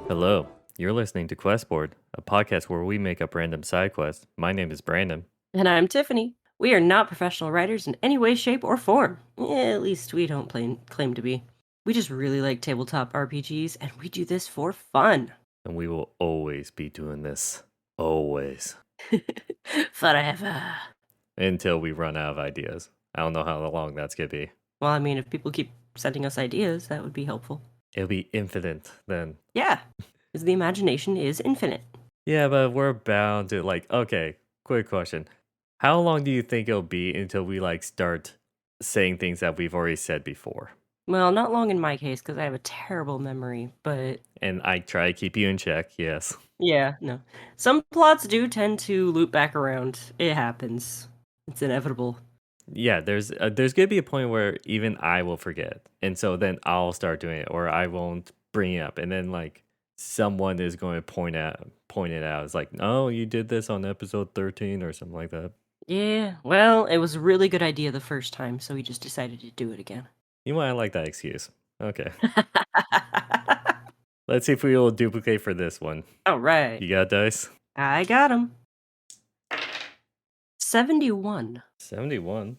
Hello, you're listening to Questboard, a podcast where we make up random side quests. My name is Brandon. And I'm Tiffany. We are not professional writers in any way, shape, or form. At least we don't claim to be. We just really like tabletop RPGs, and we do this for fun. And we will always be doing this. Always. Forever. Until we run out of ideas. I don't know how long that's going to be. Well, I mean, if people keep sending us ideas, that would be helpful. It'll be infinite then. Yeah, because the imagination is infinite. Yeah, but we're bound to, okay, quick question. How long do you think it'll be until we, start saying things that we've already said before? Well, not long in my case, because I have a terrible memory, but And I try to keep you in check, yes. yeah, no. Some plots do tend to loop back around. It happens. It's inevitable. Yeah, there's gonna be a point where even I will forget, and so then I'll start doing it, or I won't bring it up, and then someone is going to point it out. It's like, no, you did this on episode 13 or something like that. Yeah, well, it was a really good idea the first time, so we just decided to do it again. You might like that excuse. Okay, let's see if we will duplicate for this one. All right. You got dice? I got him. 71. 71.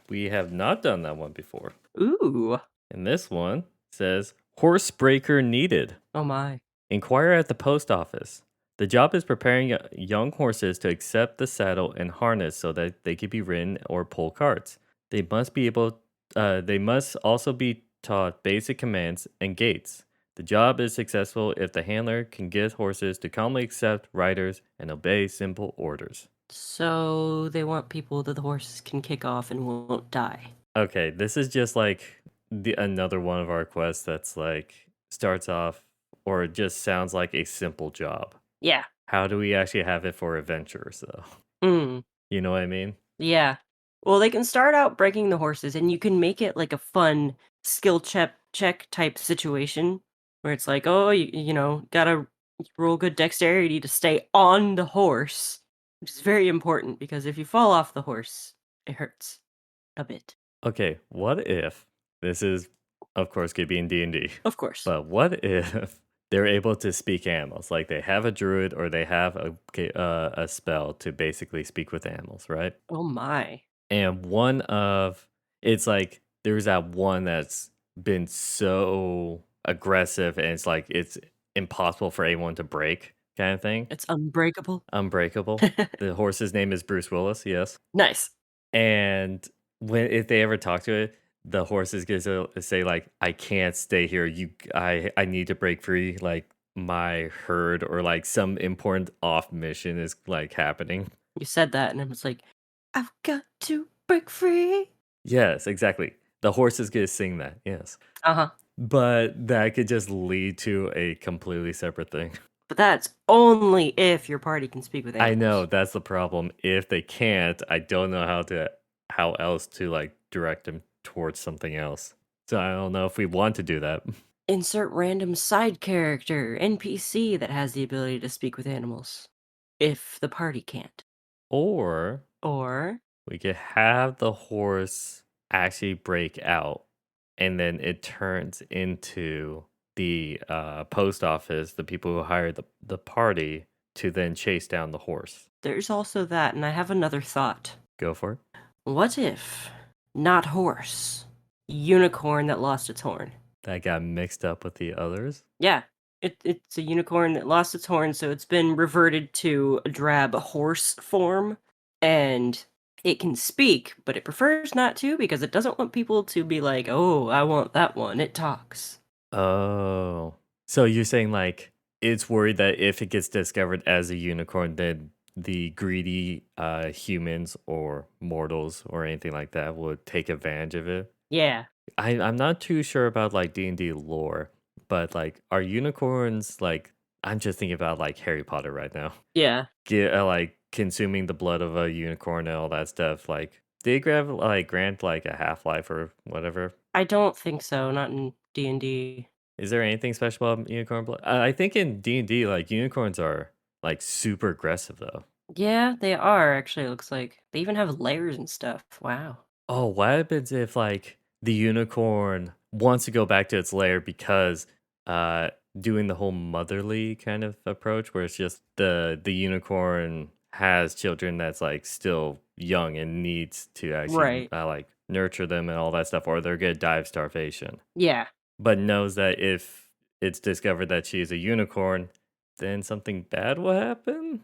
We have not done that one before. Ooh. And this one says horsebreaker needed. Oh my. Inquire at the post office. The job is preparing young horses to accept the saddle and harness so that they can be ridden or pull carts. They must be able. They must also be taught basic commands and gaits. The job is successful if the handler can get horses to calmly accept riders and obey simple orders. So they want people that the horses can kick off and won't die. Okay, this is just like another one of our quests that's starts off or it just sounds like a simple job. Yeah. How do we actually have it for adventurers, though? Mm. You know what I mean? Yeah. Well, they can start out breaking the horses, and you can make it like a fun skill check type situation where it's like, oh, gotta roll good dexterity to stay on the horse, which is very important because if you fall off the horse, it hurts a bit. Okay, what if this is, of course, could be in D&D, Of course. but what if they're able to speak animals? Like they have a druid or they have a spell to basically speak with animals, right? Oh my. And it's like there's that one that's been so aggressive and it's impossible for anyone to break kind of thing. It's unbreakable. Unbreakable. The horse's name is Bruce Willis, yes. Nice. And if they ever talk to it, the horse is gonna say like, "I can't stay here. I need to break free. Like my herd or like some important off mission is like happening." You said that, and I was like, I've got to break free. Yes, exactly. The horse is gonna sing that. Yes, Uh huh. but that could just lead to a completely separate thing. But that's only if your party can speak with I know animals. that's the problem. If they can't, I don't know how else to like direct them towards something else. So I don't know if we want to do that. Insert random side character, NPC, that has the ability to speak with animals. If the party can't. Or Or, we could have the horse actually break out and then it turns into the post office, the people who hired the party to then chase down the horse. there's also that, and I have another thought. Go for it. What if, not horse, unicorn that lost its horn? That got mixed up with the others. Yeah, it's a unicorn that lost its horn, so it's been reverted to a drab horse form, and it can speak, but it prefers not to because it doesn't want people to be like, oh, I want that one. It talks. Oh. So you're saying like it's worried that if it gets discovered as a unicorn, then the greedy humans or mortals or anything like that would take advantage of it? Yeah. I'm not too sure about like D&D lore, but like are unicorns like I'm just thinking about like Harry Potter right now. Yeah. Like consuming the blood of a unicorn and all that stuff. Like they grant like a half-life or whatever. I don't think so, not in D&D. Is there anything special about unicorn blood? I think in D&D like unicorns are like super aggressive though. Yeah, they are actually, it looks like. They even have layers and stuff. Wow. Oh, what happens if like the unicorn wants to go back to its lair because doing the whole motherly kind of approach where it's just the unicorn has children that's like still young and needs to actually Right. like nurture them and all that stuff, or they're gonna die of starvation. Yeah. But knows that if it's discovered that she is a unicorn, then something bad will happen.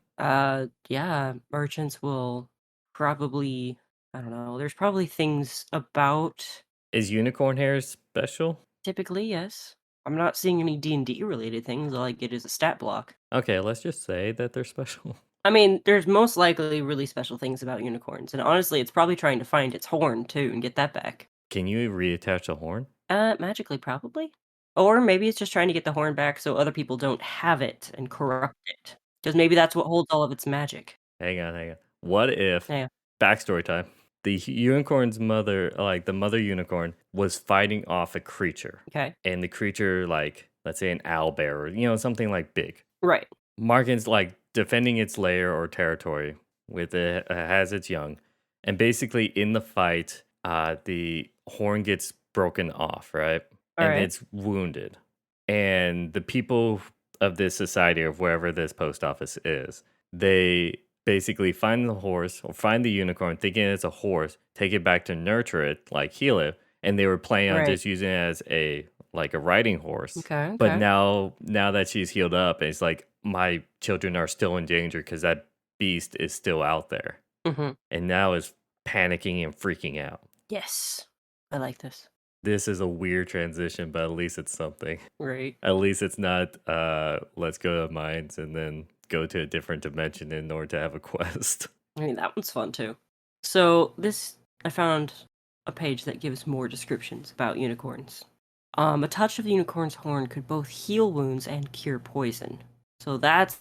Yeah, merchants will probably, I don't know, there's probably things about Is unicorn hair special? typically, yes. I'm not seeing any D&D related things, all I get is a stat block. Okay, let's just say that they're special. I mean, there's most likely really special things about unicorns, and honestly, it's probably trying to find its horn too and get that back. Can you reattach a horn? Magically, probably? Or maybe it's just trying to get the horn back so other people don't have it and corrupt it. Because maybe that's what holds all of its magic. Hang on, hang on. What if Yeah, backstory time? The unicorn's mother, like the mother unicorn, was fighting off a creature, okay. and the creature, like let's say an owl bear, or something like big. Right, Markin's like defending its lair or territory with it has its young, and basically in the fight, the horn gets broken off, right, and alright. it's wounded, and the people of this society of wherever this post office is, they basically find the horse or find the unicorn, thinking it's a horse, take it back to nurture it, like heal it, and they were planning on Right. just using it as a like a riding horse. Okay, But okay. now that she's healed up, it's like my children are still in danger because that beast is still out there, Mhm. and now is panicking and freaking out. Yes. I like this. This is a weird transition, but at least it's something. Right. At least it's not let's go to mines and then go to a different dimension in order to have a quest. I mean, that one's fun too. So, this I found a page that gives more descriptions about unicorns. A touch of the unicorn's horn could both heal wounds and cure poison. So that's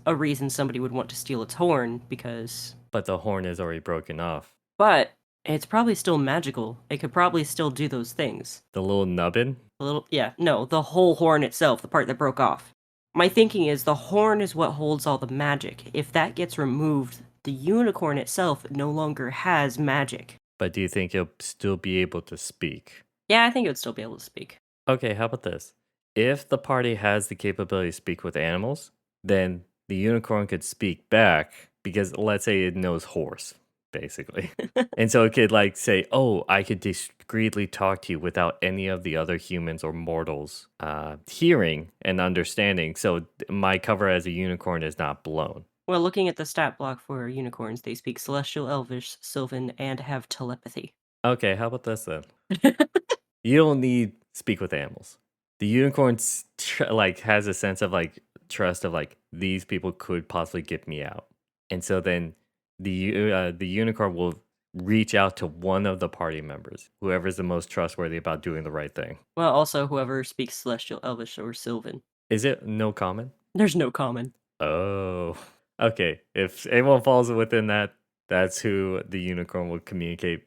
a reason somebody would want to steal its horn because But the horn is already broken off. but it's probably still magical. It could probably still do those things. The little nubbin? A little yeah, no, the whole horn itself, the part that broke off. My thinking is the horn is what holds all the magic. If that gets removed, the unicorn itself no longer has magic. But do you think he'll still be able to speak? Yeah, I think it would still be able to speak. Okay, how about this? If the party has the capability to speak with animals, then the unicorn could speak back because let's say it knows horse, basically. And so it could like say, "Oh, I could discreetly talk to you without any of the other humans or mortals hearing and understanding. So my cover as a unicorn is not blown." Well, looking at the stat block for unicorns, they speak Celestial, Elvish, Sylvan, and have telepathy. Okay, how about this then? You don't need speak with animals. The unicorn like has a sense of like trust of like these people could possibly get me out, and so then the unicorn will reach out to one of the party members, whoever's the most trustworthy about doing the right thing. Well, also whoever speaks Celestial, Elvish, or Sylvan. Is it no common? There's no common. Oh, okay. If anyone falls within that, that's who the unicorn will communicate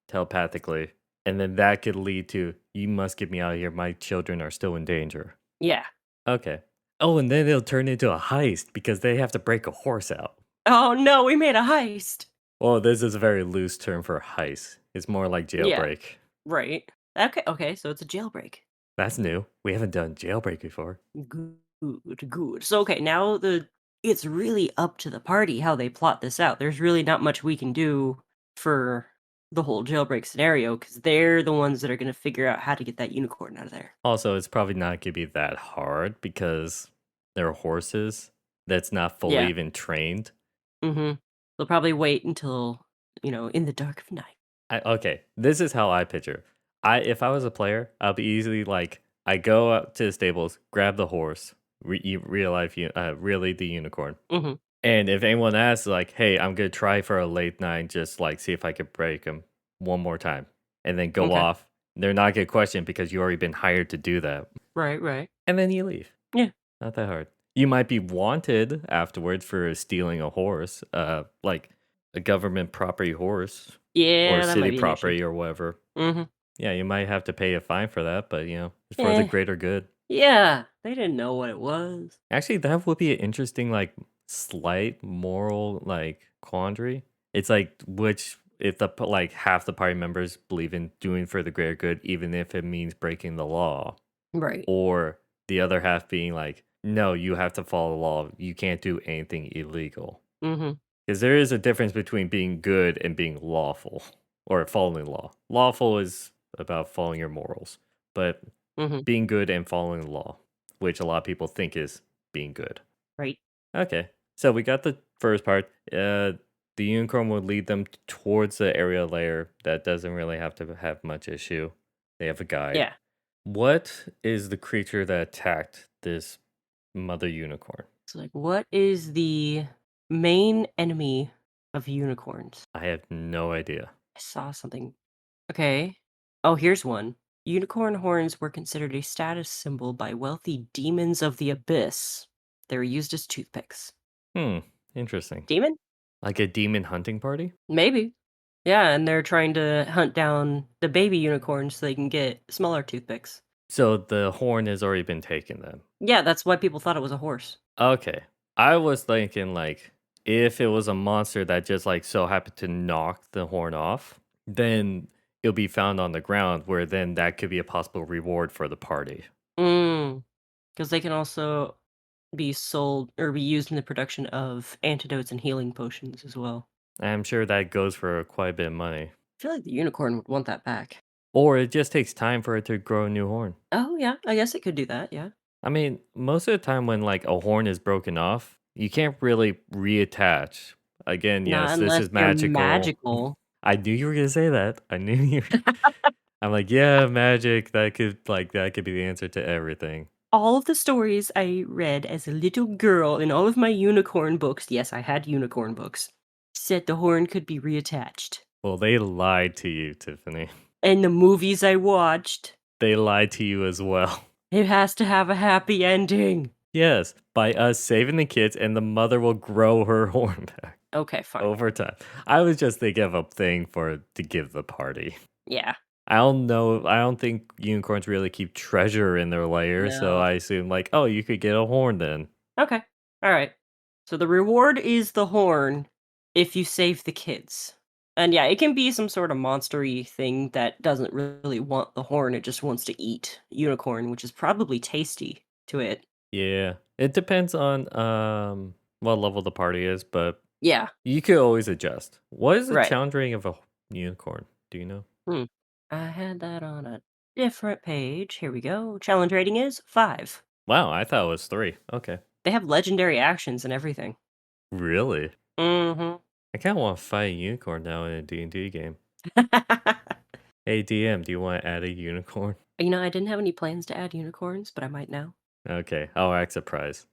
telepathically. And then that could lead to, you must get me out of here. My children are still in danger. Yeah. Okay. Oh, and then it'll turn into a heist because they have to break a horse out. Oh no, we made a heist. Well, this is a very loose term for heist. It's more like Yeah, jailbreak. right. Okay, so it's a jailbreak. That's new. We haven't done jailbreak before. Good, good. So okay, now it's really up to the party how they plot this out. There's really not much we can do for the whole jailbreak scenario because they're the ones that are going to figure out how to get that unicorn out of there. Also, it's probably not going to be that hard because they're horses that's not fully Yeah. even trained. Mm-hmm. They'll probably wait until in the dark of night. Okay, this is how I picture. If I was a player, I'll be easily like I go out to the stables, grab the horse, real life, really the unicorn. Mm-hmm. And if anyone asks, like, "Hey, I'm gonna try for a late night, just like see if I could break him one more time," and then go Okay. off, they're not gonna question because you already been hired to do that, Right. Right. and then you leave. Yeah. Not that hard. You might be wanted afterwards for stealing a horse, like a government property horse or Yeah, that might city be an issue. property or whatever. Mm-hmm. Yeah, you might have to pay a fine for that, but it's for the Yeah. greater good. Yeah. They didn't know what it was. Actually, that would be an interesting, like, slight moral, like, quandary. It's like, which, if like, half the party members believe in doing for the greater good, even if it means breaking the law, Right. or The other half being like, no, you have to follow the law. You can't do anything illegal. Mhm. Because there is a difference between being good and being lawful or following law. Lawful is about following your morals, but Mhm. being good and following the law, which a lot of people think is being good. Right. Okay. So we got the first part. The unicorn will lead them towards the area layer that doesn't really have to have much issue. They have a guide. Yeah. What is the creature that attacked this mother unicorn? It's like, what is the main enemy of unicorns? I have no idea. I saw something. Okay. Oh, here's one. Unicorn horns were considered a status symbol by wealthy demons of the abyss. They were used as toothpicks. Hmm. Interesting. Demon? Like a demon hunting party? Maybe. Yeah, and they're trying to hunt down the baby unicorns so they can get smaller toothpicks. So the horn has already been taken then. Yeah, that's why people thought it was a horse. Okay. I was thinking like if it was a monster that just like so happened to knock the horn off, then it'll be found on the ground where then that could be a possible reward for the party. Mm. Because they can also be sold or be used in the production of antidotes and healing potions as well. I'm sure that goes for quite a bit of money. I feel like the unicorn would want that back. Or it just takes time for it to grow a new horn. Oh, yeah, I guess it could do that, yeah. I mean, most of the time when like a horn is broken off, you can't really reattach. Again, Not yes, this unless is they're magical. magical. I knew you were gonna say that. I knew you. I'm like, yeah, magic. That could be the answer to everything. All of the stories I read as a little girl in all of my unicorn books, yes, I had unicorn books, said the horn could be reattached. Well, they lied to you, Tiffany. And the movies I watched, They lied to you as well. it has to have a happy ending. Yes, by us saving the kids, and the mother will grow her horn back Okay, fine. over time. I was just thinking of a thing for to give the party. Yeah. I don't know. I don't think unicorns really keep treasure in their lair, so No. I assume like, oh, you could get a horn then. Okay. All right. So the reward is the horn if you save the kids. And yeah, it can be some sort of monstery thing that doesn't really want the horn. It just wants to eat unicorn, which is probably tasty to it. Yeah, it depends on what level the party is, but Yeah. you could always adjust. What is the Right. challenge rating of a unicorn? Do you know? Hmm. I had that on a different page. Here we go. Challenge rating is 5. Wow, I thought it was 3. Okay. They have legendary actions and everything. Really? Mhm. I kind of want to fight a unicorn now in a D&D game. Hey DM, do you want to add a unicorn? I didn't have any plans to add unicorns, but I might now. Okay, I'll act surprised.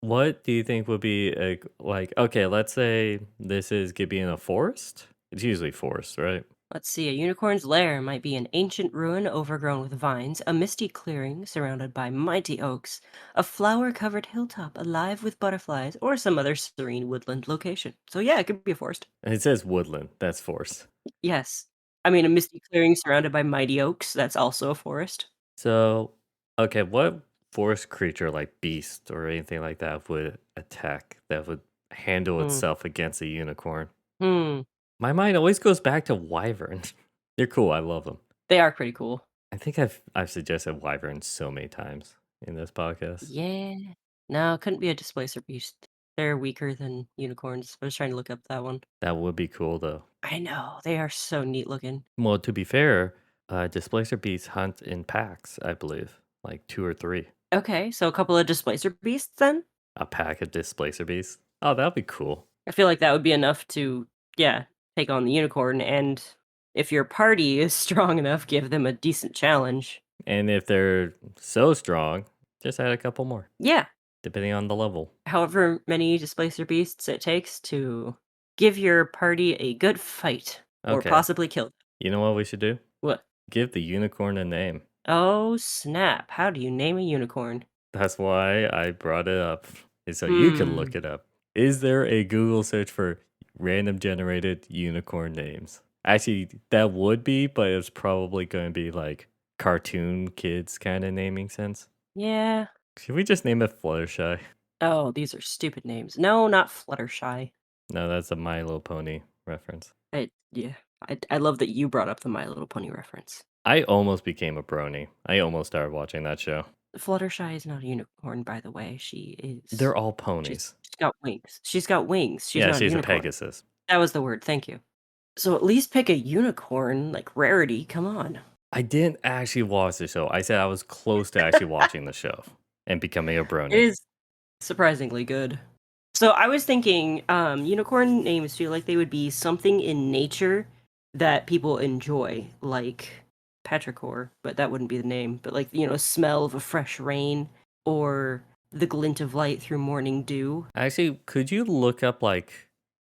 What do you think would be like? Okay, let's say this is Gibby in a forest. It's usually forest, right? Let's see, a unicorn's lair might be an ancient ruin overgrown with vines, a misty clearing surrounded by mighty oaks, a flower covered hilltop alive with butterflies, or some other serene woodland location. So, yeah, it could be a forest. And it says woodland. That's forest. Yes. I mean, a misty clearing surrounded by mighty oaks, that's also a forest. So, okay, what forest creature like beast or anything like that would attack that would handle Hmm. itself against a unicorn? Hmm. My mind always goes back to wyverns. They're cool. I love them. They are pretty cool. I think I've suggested wyverns so many times in this podcast. Yeah. No, it couldn't be a displacer beast. They're weaker than unicorns. I was trying to look up that one. That would be cool though. I know. They are so neat looking. Well, to be fair, displacer beasts hunt in packs, I believe, like 2 or 3. Okay, so a couple of displacer beasts then? A pack of displacer beasts. Oh, that'd be cool. I feel like that would be enough to, yeah, take on the unicorn. And if your party is strong enough, give them a decent challenge. And if they're so strong, just add a couple more, Yeah, depending on the level. however many displacer beasts it takes to give your party a good fight or Okay. possibly kill them. You know what we should do? What? Give the unicorn a name. Oh, snap. How do you name a unicorn? That's why I brought it up, is so you can Hmm. look it up. Is there a Google search for random generated unicorn names? Actually, that would be, but it's probably going to be like cartoon kids kind of naming sense. Yeah. Should we just name it Fluttershy? Oh, these are stupid names. No, not Fluttershy. No, that's a My Little Pony reference. Yeah. I love that you brought up the My Little Pony reference. I almost became a brony. I almost started watching that show. Fluttershy is not a unicorn, by the way. She is. They're all She's ponies. she's got wings. She's got wings. She's Yeah, not a she's a unicorn. Pegasus. That was the word. Thank you. So at least pick a unicorn, like rarity. Come on. I didn't actually watch the show. I said I was close to actually watching the show and becoming a It brony. is surprisingly good. So I was thinking, unicorn names feel like they would be something in nature that people enjoy, like petrichor, but that wouldn't be the name. But like, smell of a fresh rain or the glint of light through morning dew. Actually, could you look up like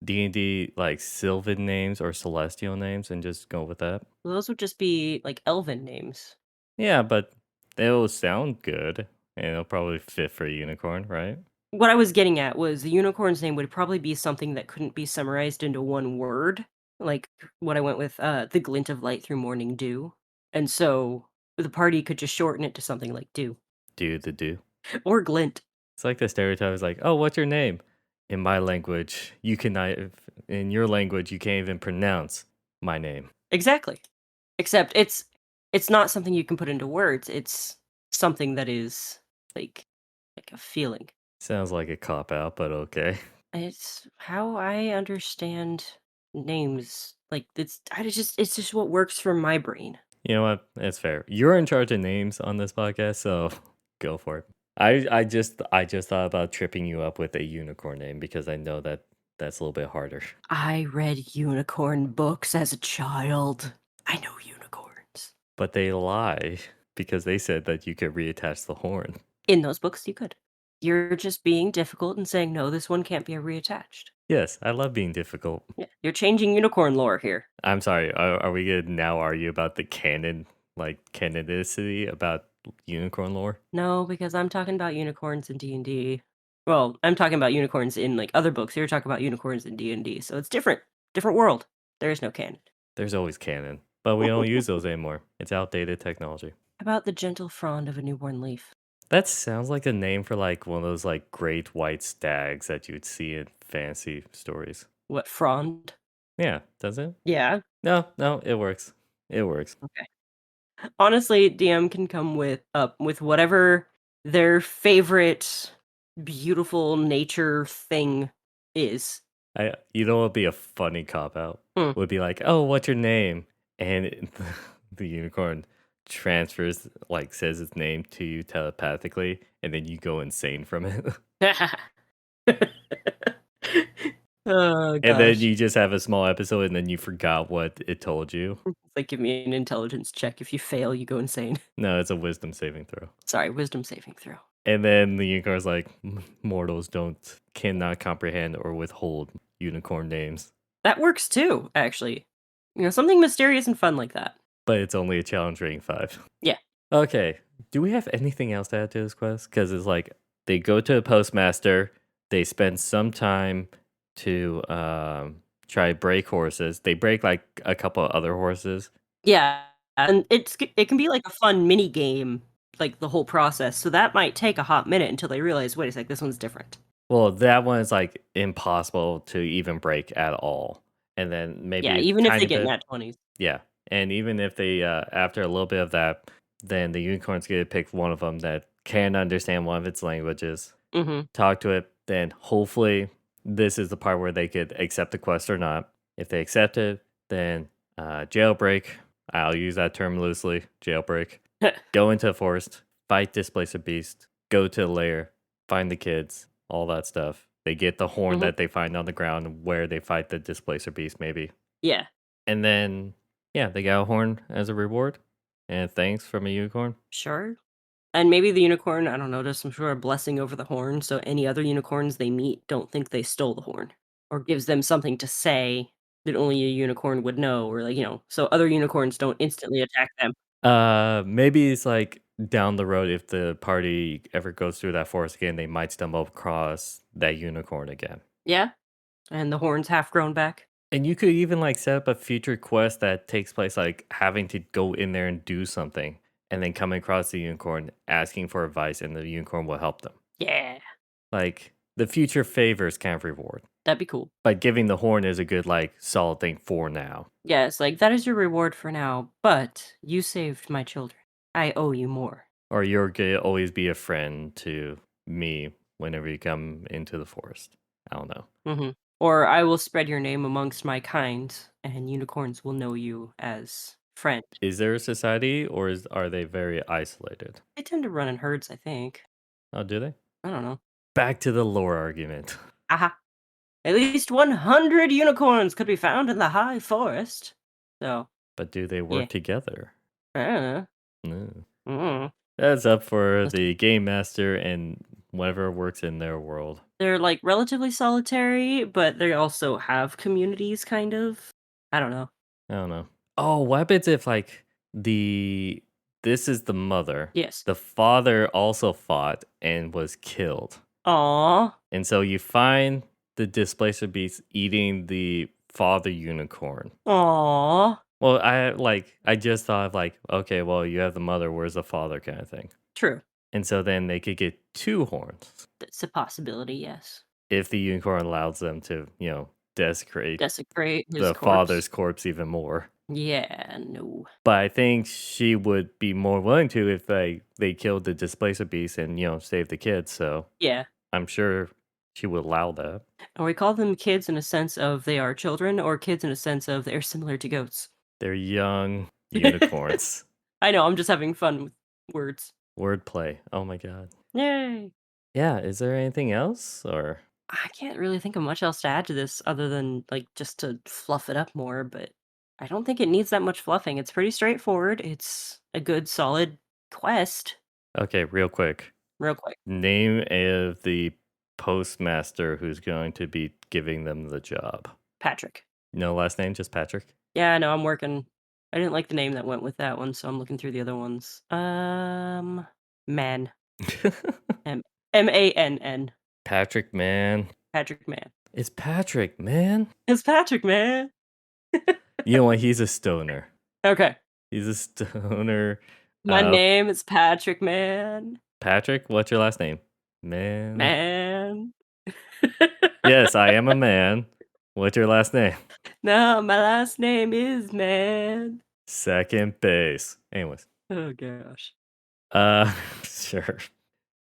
D&D like Sylvan names or Celestial names and just go with that? Those would just be like elven names. Yeah, but they'll sound good and it'll probably fit for a unicorn, right? What I was getting at was the unicorn's name would probably be something that couldn't be summarized into one word, like what I went with, the glint of light through morning dew. And so the party could just shorten it to something like dew Do the do. or glint. It's like the stereotype is like, oh, what's your name? In my language, you cannot. In your language, you can't even pronounce my name. Exactly. Except it's not something you can put into words. It's something that is like a feeling. Sounds like a cop out, but okay. It's how I understand names. Like it's just what works for my brain. You know what? It's fair. You're in charge of names on this podcast, so go for it. I just thought about tripping you up with a unicorn name because I know that that's a little bit harder. I read unicorn books as a child. I know unicorns. But they lie because they said that you could reattach the horn. In those books, you could. You're just being difficult and saying, no, this one can't be reattached. Yes, I love being difficult. Yeah, you're changing unicorn lore here. I'm sorry. Are we gonna now argue about the canon, like canonicity about unicorn lore? No, because I'm talking about unicorns in D&D. Well, I'm talking about unicorns in like other books. You're talking about unicorns in D&D, so it's different. Different world. There is no canon. There's always canon, but we don't use those anymore. It's outdated technology. How about the gentle frond of a newborn leaf? That sounds like a name for like one of those like great white stags that you would see in fantasy stories. What frond? Yeah, does it? Yeah. No, no, it works. It works. Okay. Honestly, DM can come with whatever their favorite beautiful nature thing is. You know what would be a funny cop out? Hmm. Would be like, oh, what's your name? And the unicorn transfers, like says its name to you telepathically, and then you go insane from it. Oh And then gosh. you just have a small episode and then you forgot what it told you. It's like give me an intelligence check. If you fail, you go insane. No, it's a wisdom saving throw. Sorry, wisdom saving throw. And then the unicorn's like, Mortals cannot comprehend or withhold unicorn names." That works too, actually. Something mysterious and fun like that. But it's only a challenge rating 5. Yeah. Okay. Do we have anything else to add to this quest? Because it's like they go to a postmaster, they spend some time to try break horses. They break like a couple of other horses. Yeah, and it can be like a fun mini game, like the whole process. So that might take a hot minute until they realize, wait a sec, this one's different. Well, that one is like impossible to even break at all. And then maybe Yeah, a even if they tiny get bit. nat 20s. Yeah. And even if they, after a little bit of that, then the unicorns get to pick one of them that can understand one of its languages, Mhm. talk to it. Then hopefully this is the part where they could accept the quest or not. If they accept it, then jailbreak. I'll use that term loosely. Jailbreak. Go into the forest, fight Displacer Beast, go to the lair, find the kids, all that stuff. They get the horn Mhm. that they find on the ground where they fight the Displacer Beast, maybe. Yeah, And then, yeah, they got a horn as a reward. And thanks from a unicorn. sure. And maybe the unicorn, I don't know, does some sort of blessing over the horn, so any other unicorns they meet don't think they stole the horn, or gives them something to say that only a unicorn would know, or like, so other unicorns don't instantly attack them. Maybe it's like down the road if the party ever goes through that forest again, they might stumble across that unicorn again. Yeah, and the horn's half grown back. And you could even like set up a future quest that takes place like having to go in there and do something and then come across the unicorn asking for advice and the unicorn will help them. Yeah. Like the future favors kind of reward. That'd be cool. But giving the horn is a good, like, solid thing for now. Yeah, it's like, "That is your reward for now, but you saved my children. I owe you more." Or you're gonna always be a friend to me whenever you come into the forest. I don't know. Mhm. Or, "I will spread your name amongst my kind, and unicorns will know you as friend." Is there a society or are they very isolated? They tend to run in herds, I think. Oh, do they? I don't know. Back to the lore argument. Aha. At least 100 unicorns could be found in the high forest. So, But do they yeah. work together? I don't know. No. Mm. That's up for Listen, the game master and whatever works in their world. they're, like, relatively solitary, but they also have communities, kind of. I don't know. I don't know. Oh, what happens if like the this is the mother. Yes. The father also fought and was killed. Aw. And so you find the displacer beast eating the father unicorn. Aw. Well, I just thought of like, okay, well, you have the mother, where's the father kind of thing. True. And so then they could get two horns That's a possibility, yes. if the unicorn allows them to, desecrate Desecrate his the corpse. father's corpse even more. Yeah, no. But I think she would be more willing to if they killed the displacer beast and, saved the kids. So Yeah. I'm sure she would allow that. And we call them kids in a sense of they are children, or kids in a sense of they're similar to goats. They're young unicorns. I know, I'm just having fun with words. Wordplay. Oh my god. Yay! Yeah, is there anything else or I can't really think of much else to add to this other than, like, just to fluff it up more, but I don't think it needs that much fluffing. It's pretty straightforward. It's a good, solid quest. Okay, real quick. Real quick. Name of the postmaster who's going to be giving them the job. Patrick. No last name, just Patrick. Yeah, I know, I'm working. I didn't like the name that went with that one, so I'm looking through the other ones. Man. M-A-N-N. Patrick, man. Patrick Man. It's Patrick, man. It's Patrick, man. You know what? He's a stoner. Okay. He's a stoner. My name is Patrick, man. Patrick, what's your last name? Man. Man. Yes, I am a man. What's your last name? No, my last name is Man. Second base. Anyways. Oh gosh. Sure.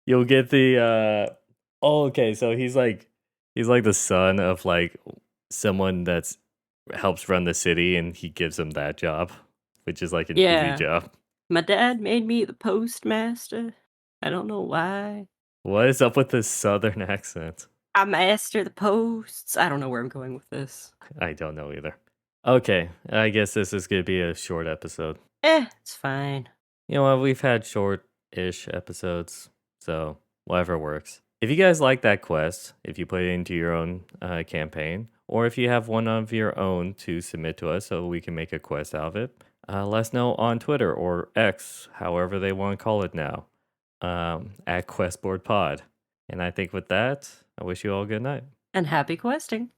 You'll get the oh, okay, so he's like the son of like someone that's helps run the city and he gives him that job, which is like an Yeah. easy job. My dad made me the postmaster. I don't know why. What is up with this southern accent? I master the posts. I don't know where I'm going with this. I don't know either. Okay, I guess this is gonna be a short episode. It's fine. You know what? We've had short-ish episodes, so whatever works. If you guys like that quest, if you put it into your own campaign, or if you have one of your own to submit to us so we can make a quest out of it, let us know on Twitter or X, however they want to call it now, at QuestBoardPod. And I think with that, I wish you all a good night. And happy questing.